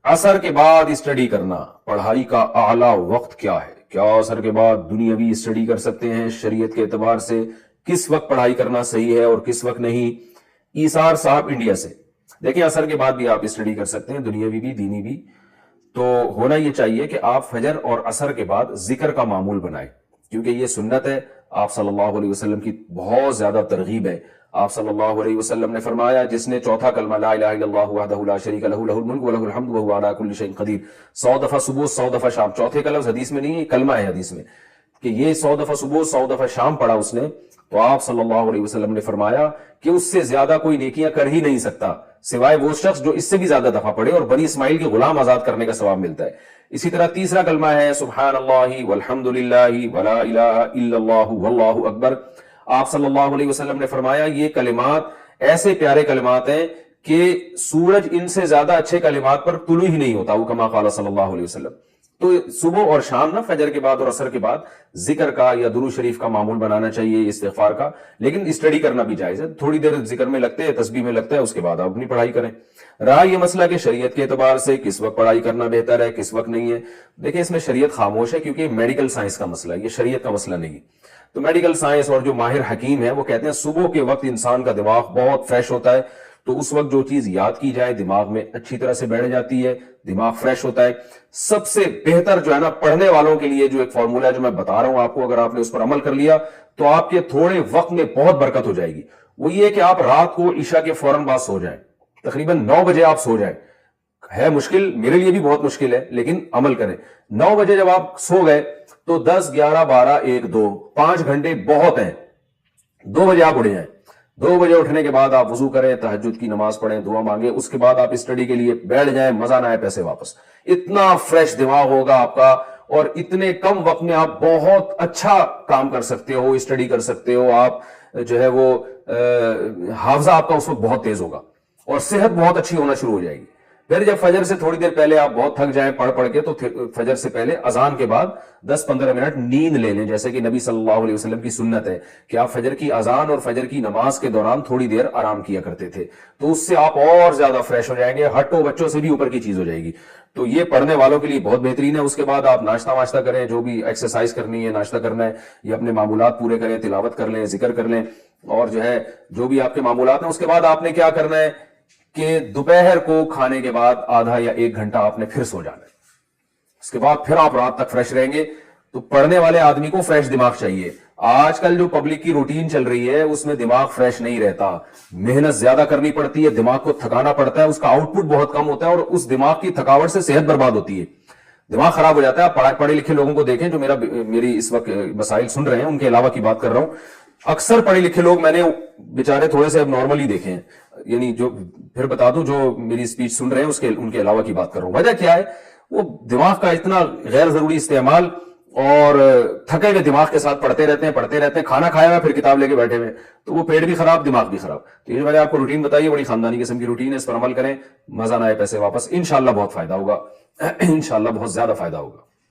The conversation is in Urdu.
عصر کے بعد اسٹڈی کرنا پڑھائی کا اعلیٰ وقت کیا ہے؟ کیا عصر کے بعد دنیاوی اسٹڈی کر سکتے ہیں؟ شریعت کے اعتبار سے کس وقت پڑھائی کرنا صحیح ہے اور کس وقت نہیں؟ ایثار صاحب انڈیا سے، دیکھیں عصر کے بعد بھی آپ اسٹڈی کر سکتے ہیں، دنیاوی بھی دینی بھی۔ تو ہونا یہ چاہیے کہ آپ فجر اور عصر کے بعد ذکر کا معمول بنائیں، کیونکہ یہ سنت ہے، آپ صلی اللہ علیہ وسلم کی بہت زیادہ ترغیب ہے۔ آپ صلی اللہ علیہ وسلم نے فرمایا جس نے چوتھا کلمہ لا الہ الا اللہ وحدہ لا شریک لہ لہ الملک ولہ الحمد وہو علی کل شیء قدیر 100 دفعہ صبح 100 دفعہ شام، چوتھے کا لفظ حدیث میں نہیں ہے، کلمہ ہے حدیث میں، کہ یہ 100 دفعہ صبح 100 دفعہ شام پڑھا اس نے، تو آپ صلی اللہ علیہ وسلم نے فرمایا کہ اس سے زیادہ کوئی نیکیاں کر ہی نہیں سکتا سوائے وہ شخص جو اس سے بھی زیادہ دفعہ پڑھے، اور بنی اسماعیل کے غلام آزاد کرنے کا ثواب ملتا ہے۔ اسی طرح تیسرا کلمہ ہے سبحان اللہ والحمد للہ ولا الہ الا اللہ واللہ اکبر۔ آپ صلی اللہ علیہ وسلم نے فرمایا یہ کلمات ایسے پیارے کلمات ہیں کہ سورج ان سے زیادہ اچھے کلمات پر طلوع ہی نہیں ہوتا، وہ کما قال صلی اللہ علیہ وسلم۔ تو صبح اور شام نا، فجر کے بعد اور عصر کے بعد ذکر کا یا درود شریف کا معمول بنانا چاہیے، استغفار کا، لیکن اسٹڈی کرنا بھی جائز ہے، تھوڑی دیر ذکر میں لگتے ہیں، تسبیح میں لگتا ہے، اس کے بعد آپ اپنی پڑھائی کریں۔ رہا یہ مسئلہ کہ شریعت کے اعتبار سے کس وقت پڑھائی کرنا بہتر ہے کس وقت نہیں ہے، دیکھیں اس میں شریعت خاموش ہے، کیونکہ یہ میڈیکل سائنس کا مسئلہ ہے، یہ شریعت کا مسئلہ نہیں ہے۔ تو میڈیکل سائنس اور جو ماہر حکیم ہیں وہ کہتے ہیں صبح کے وقت انسان کا دماغ بہت فریش ہوتا ہے، تو اس وقت جو چیز یاد کی جائے دماغ میں اچھی طرح سے بیٹھ جاتی ہے، دماغ فریش ہوتا ہے۔ سب سے بہتر جو ہے نا پڑھنے والوں کے لیے جو ایک فارمولہ ہے جو میں بتا رہا ہوں آپ کو، اگر آپ نے اس پر عمل کر لیا تو آپ کے تھوڑے وقت میں بہت برکت ہو جائے گی۔ وہ یہ کہ آپ رات کو عشاء کے فوراً بعد سو جائیں، تقریباً 9 بجے آپ سو جائیں۔ ہے مشکل، میرے لیے بھی بہت مشکل ہے، لیکن عمل کریں۔ 9 بجے جب آپ سو گئے تو 10 11 12 1 2 5 گھنٹے بہت ہیں۔ 2 بجے آپ اٹھ جائیں، 2 بجے اٹھنے کے بعد آپ وضو کریں، تہجد کی نماز پڑھیں، دعا مانگیں، اس کے بعد آپ اسٹڈی کے لیے بیٹھ جائیں، مزہ نہ آئے پیسے واپس۔ اتنا فریش دماغ ہوگا آپ کا، اور اتنے کم وقت میں آپ بہت اچھا کام کر سکتے ہو، اسٹڈی کر سکتے ہو، آپ جو ہے وہ حافظہ آپ کا اس وقت بہت تیز ہوگا، اور صحت بہت اچھی ہونا شروع ہو جائے گی۔ پھر جب فجر سے تھوڑی دیر پہلے آپ بہت تھک جائیں پڑھ کے، تو فجر سے پہلے اذان کے بعد 10-15 منٹ نیند لے لیں، جیسے کہ نبی صلی اللہ علیہ وسلم کی سنت ہے کہ آپ فجر کی اذان اور فجر کی نماز کے دوران تھوڑی دیر آرام کیا کرتے تھے، تو اس سے آپ اور زیادہ فریش ہو جائیں گے، ہٹو بچوں سے بھی اوپر کی چیز ہو جائے گی۔ تو یہ پڑھنے والوں کے لیے بہت بہترین ہے۔ اس کے بعد آپ ناشتہ واشتہ کریں، جو بھی ایکسرسائز کرنی ہے، ناشتہ کرنا ہے، یا اپنے معمولات پورے کریں، تلاوت کر لیں، ذکر کر لیں، اور جو ہے جو بھی آپ کے معمولات ہیں، اس کے بعد آپ نے کیا کرنا ہے کہ دوپہر کو کھانے کے بعد آدھا یا 1 گھنٹہ آپ نے پھر سو جانا ہے، اس کے بعد پھر آپ رات تک فریش رہیں گے۔ تو پڑھنے والے آدمی کو فریش دماغ چاہیے۔ آج کل جو پبلک کی روٹین چل رہی ہے اس میں دماغ فریش نہیں رہتا، محنت زیادہ کرنی پڑتی ہے، دماغ کو تھکانا پڑتا ہے، اس کا آؤٹ پٹ بہت کم ہوتا ہے، اور اس دماغ کی تھکاوٹ سے صحت برباد ہوتی ہے، دماغ خراب ہو جاتا ہے۔ آپ پڑھے لکھے لوگوں کو دیکھیں جو میری اس وقت مسائل سن رہے ہیں، ان کے علاوہ کی بات کر رہا ہوں، اکثر پڑھے لکھے لوگ میں نے بیچارے تھوڑے سے اب نارمل ہی دیکھے ہیں، یعنی جو پھر بتا دوں جو میری اسپیچ سن رہے ہیں ان کے علاوہ کی بات کر رہا ہوں۔ وجہ کیا ہے؟ وہ دماغ کا اتنا غیر ضروری استعمال، اور تھکے ہوئے دماغ کے ساتھ پڑھتے رہتے ہیں، کھانا کھایا ہوا پھر کتاب لے کے بیٹھے ہوئے، تو وہ پیٹ بھی خراب دماغ بھی خراب۔ تو یہ جو میں نے آپ کو روٹین بتائی ہے بڑی خاندانی قسم کی روٹین ہے، اس پر عمل کریں، مزہ نہ آئے پیسے واپس، انشاءاللہ بہت فائدہ ہوگا، انشاءاللہ بہت زیادہ فائدہ ہوگا۔